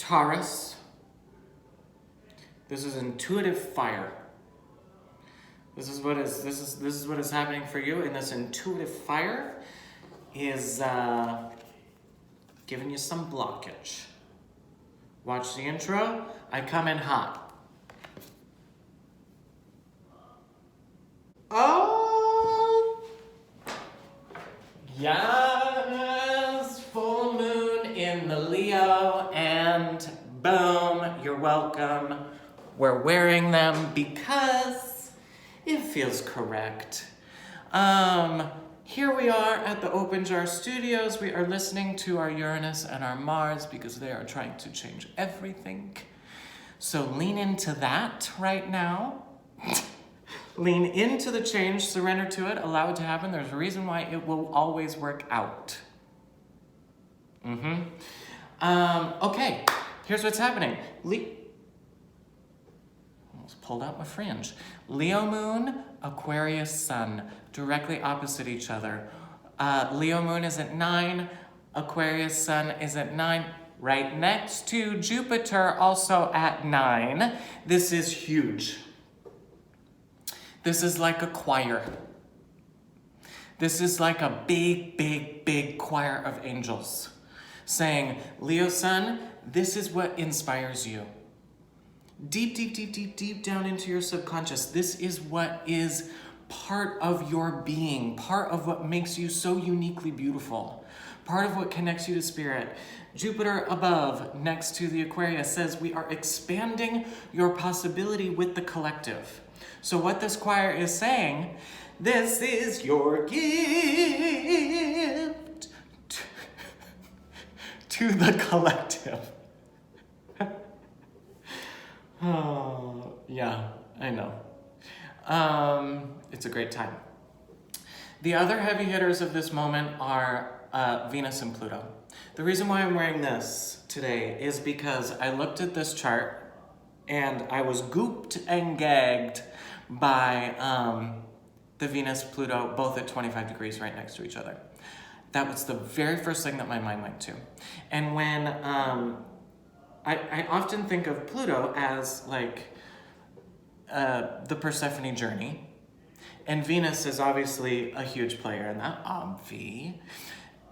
Taurus, this is intuitive fire. This is what is happening for you, and this intuitive fire is giving you some blockage. Watch the intro. I come in hot. Oh, yes, full moon in the Leo, and boom, you're welcome. We're wearing them because it feels correct. Here we are at the Open Jar Studios. We are listening to our Uranus and our Mars because they are trying to change everything. So lean into that right now. Lean into the change, surrender to it, allow it to happen. There's a reason why it will always work out. Okay, here's what's happening. Almost pulled out my fringe. Leo moon, Aquarius sun, directly opposite each other. Leo moon is at 9, Aquarius sun is at 9, right next to Jupiter, also at 9. This is huge. This is like a choir. This is like a big, big, big choir of angels saying, Leo sun, this is what inspires you. Deep, deep, deep, deep, deep down into your subconscious. This is what is part of your being, part of what makes you so uniquely beautiful, part of what connects you to spirit. Jupiter above, next to the Aquarius, says we are expanding your possibility with the collective. So what this choir is saying, this is your gift to the collective. Oh, yeah, I know. It's a great time. The other heavy hitters of this moment are Venus and Pluto. The reason why I'm wearing this today is because I looked at this chart and I was gooped and gagged by the Venus-Pluto, both at 25 degrees right next to each other. That was the very first thing that my mind went to. And when I often think of Pluto as like the Persephone journey, and Venus is obviously a huge player in that, obvi.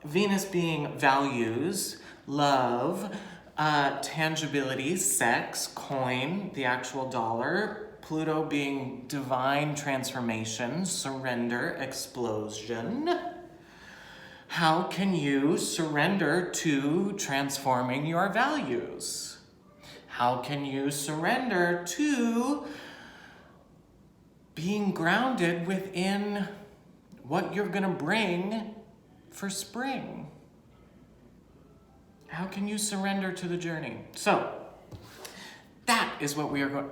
Venus being values, love, tangibility, sex, coin, the actual dollar. Pluto being divine transformation, surrender, explosion. How can you surrender to transforming your values? How can you surrender to being grounded within what you're gonna bring for spring? How can you surrender to the journey? So, that is what we are going...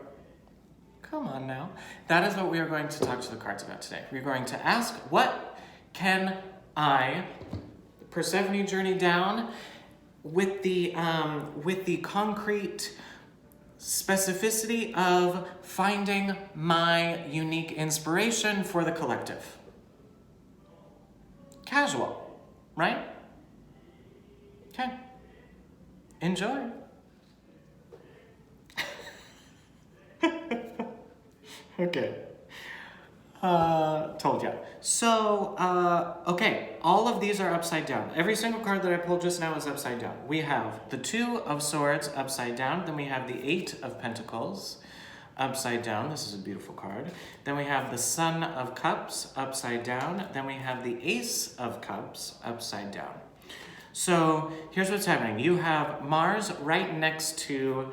Come on now. That is what we are going to talk to the cards about today. We're going to ask, what can I, Persephone journey down, with the concrete specificity of finding my unique inspiration for the collective. Casual, right? Okay. Enjoy. Okay. Told ya. So, okay, all of these are upside down. Every single card that I pulled just now is upside down. We have the 2 of Swords upside down. Then we have the 8 of Pentacles upside down. This is a beautiful card. Then we have the Sun of Cups upside down. Then we have the Ace of Cups upside down. So here's what's happening. You have Mars right next to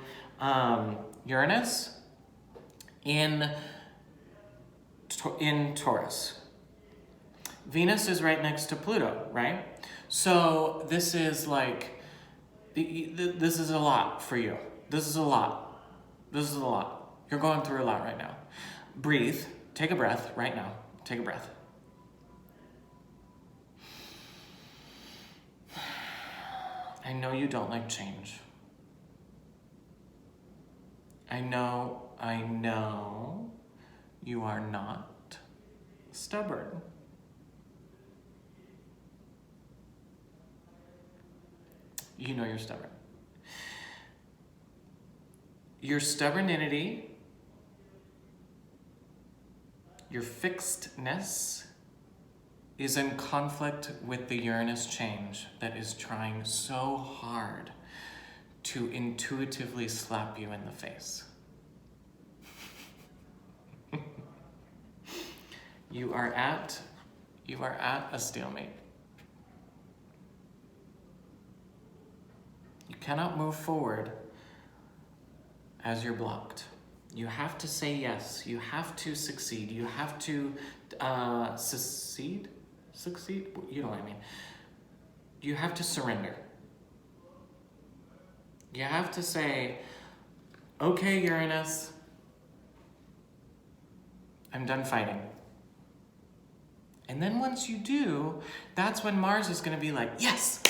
Uranus in Taurus. Venus is right next to Pluto, right? So this is like, this is a lot for you. This is a lot. This is a lot. You're going through a lot right now. Breathe. Take a breath right now. Take a breath. I know you don't like change. I know you are not stubborn. You know you're stubborn. Your stubbornity, your fixedness is in conflict with the Uranus change that is trying so hard to intuitively slap you in the face. You are at a stalemate. You cannot move forward as you're blocked. You have to say yes. You have to succeed. You have to succeed? Succeed? You know what I mean. You have to surrender. You have to say, okay, Uranus, I'm done fighting. And then once you do, that's when Mars is going to be like, yes,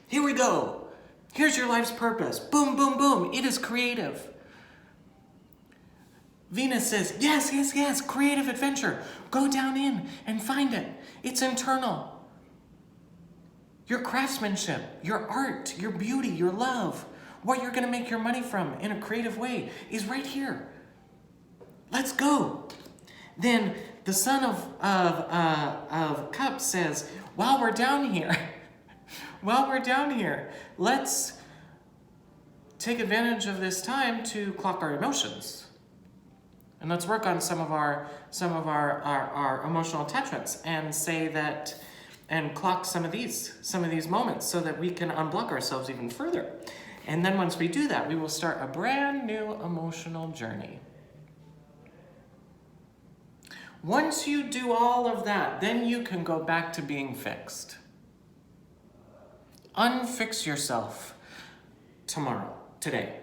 here we go. Here's your life's purpose. Boom, boom, boom. It is creative. Venus says, yes, yes, yes, creative adventure. Go down in and find it. It's internal. Your craftsmanship, your art, your beauty, your love, what you're going to make your money from in a creative way is right here. Let's go. Then the Son of Cups says, while we're down here, let's take advantage of this time to clock our emotions. And let's work on some of our emotional attachments and say that, and clock some of these moments so that we can unblock ourselves even further. And then once we do that, we will start a brand new emotional journey. Once you do all of that, then you can go back to being fixed. Unfix yourself tomorrow, today.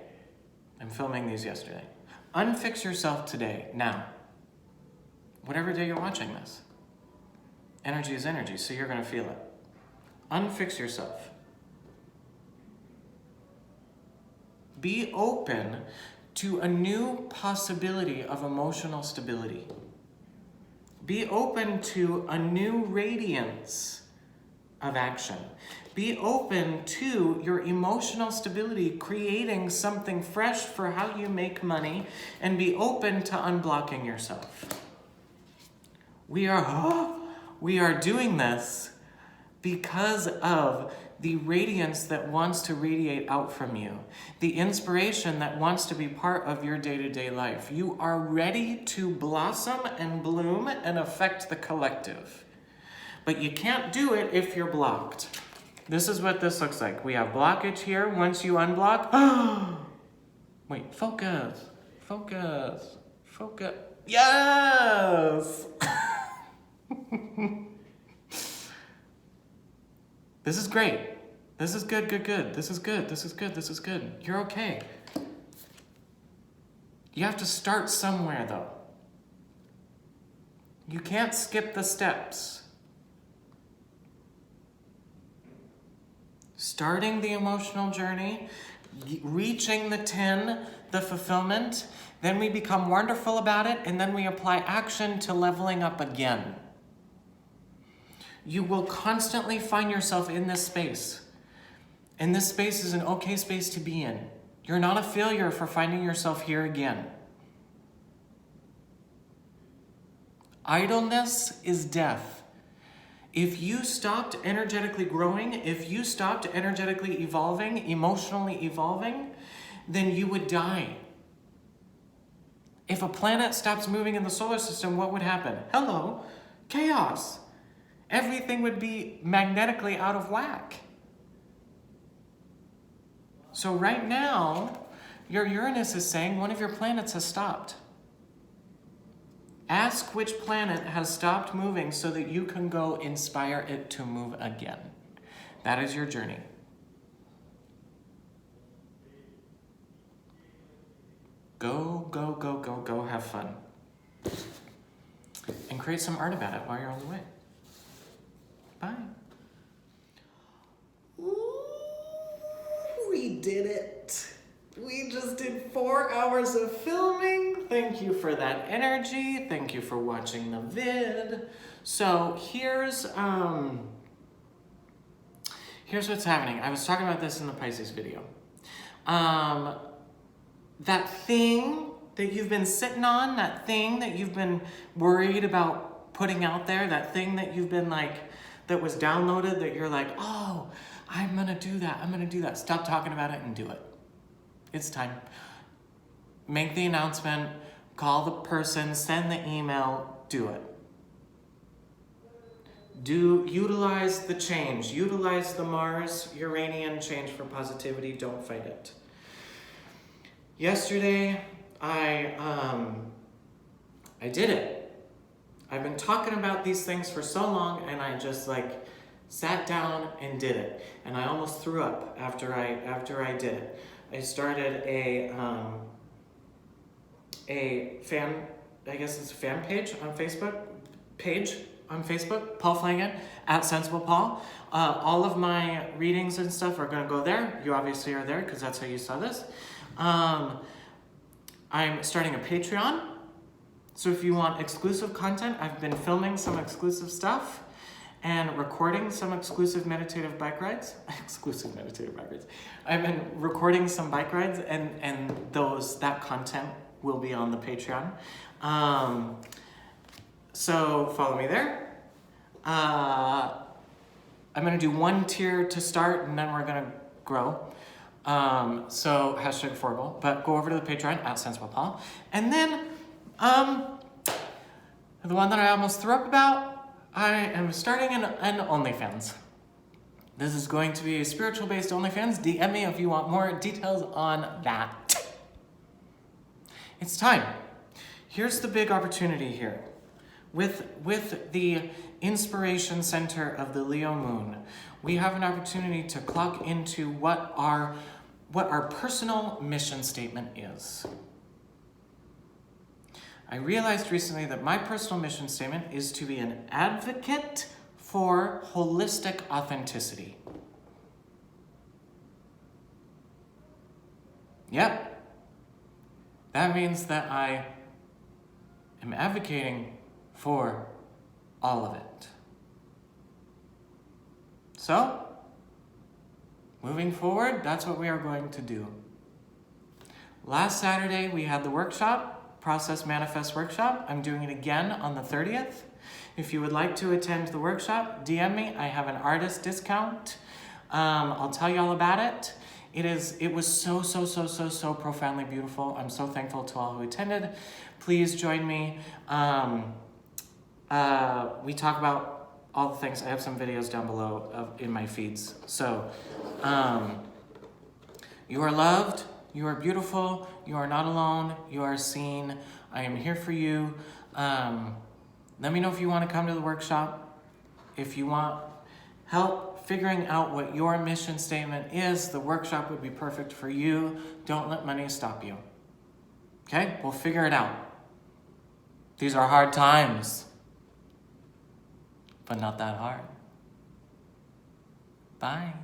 I'm filming these yesterday. Unfix yourself today, now. Whatever day you're watching this. Energy is energy, so you're going to feel it. Unfix yourself. Be open to a new possibility of emotional stability. Be open to a new radiance of action. Be open to your emotional stability, creating something fresh for how you make money, and be open to unblocking yourself. We are doing this because of the radiance that wants to radiate out from you, the inspiration that wants to be part of your day-to-day life. You are ready to blossom and bloom and affect the collective. But you can't do it if you're blocked. This is what this looks like. We have blockage here. Once you unblock, wait, focus. Yes! This is great. This is good. This is good. You're okay. You have to start somewhere, though. You can't skip the steps. Starting the emotional journey, reaching the 10, the fulfillment, then we become wonderful about it, and then we apply action to leveling up again. You will constantly find yourself in this space. And this space is an okay space to be in. You're not a failure for finding yourself here again. Idleness is death. If you stopped energetically growing, if you stopped energetically evolving, emotionally evolving, then you would die. If a planet stops moving in the solar system, what would happen? Hello, chaos. Everything would be magnetically out of whack. So right now, your Uranus is saying one of your planets has stopped. Ask which planet has stopped moving so that you can go inspire it to move again. That is your journey. Go, have fun. And create some art about it while you're on the way. Bye. Ooh, we did it. We just did 4 hours of filming. Thank you for that energy. Thank you for watching the vid. So here's what's happening. I was talking about this in the Pisces video. that thing that you've been sitting on, that thing that you've been worried about putting out there, that thing that you've been like, that was downloaded, that you're like, oh, I'm gonna do that, I'm gonna do that. Stop talking about it and do it. It's time. Make the announcement, call the person, send the email, do it. Utilize the change, utilize the Mars-Uranian change for positivity, don't fight it. Yesterday, I did it. I've been talking about these things for so long, and I just like sat down and did it. And I almost threw up after I did it. I started a fan, I guess it's a fan page on Facebook, Paul Flanagan, @SensiblePaul. All of my readings and stuff are gonna go there. You obviously are there because that's how you saw this. I'm starting a Patreon. So if you want exclusive content, I've been filming some exclusive stuff and recording some exclusive meditative bike rides. Exclusive meditative bike rides. I've been recording some bike rides and that content will be on the Patreon. So follow me there. I'm gonna do one tier to start and then we're gonna grow. So #Affordable, but go over to the Patreon @SensiblePaul. And then, the one that I almost threw up about, I am starting an OnlyFans. This is going to be a spiritual-based OnlyFans. DM me if you want more details on that. It's time. Here's the big opportunity here. With the inspiration center of the Leo moon, we have an opportunity to clock into what our personal mission statement is. I realized recently that my personal mission statement is to be an advocate for holistic authenticity. Yep. That means that I am advocating for all of it. So, moving forward, that's what we are going to do. Last Saturday, we had the workshop, Process Manifest Workshop. I'm doing it again on the 30th. If you would like to attend the workshop, DM me. I have an artist discount. I'll tell you all about it. It was so profoundly beautiful. I'm so thankful to all who attended. Please join me. We talk about all the things. I have some videos down below in my feeds. So, you are loved. You are beautiful. You are not alone. You are seen. I am here for you. Let me know if you want to come to the workshop. If you want help figuring out what your mission statement is, the workshop would be perfect for you. Don't let money stop you. Okay? We'll figure it out. These are hard times, but not that hard. Bye.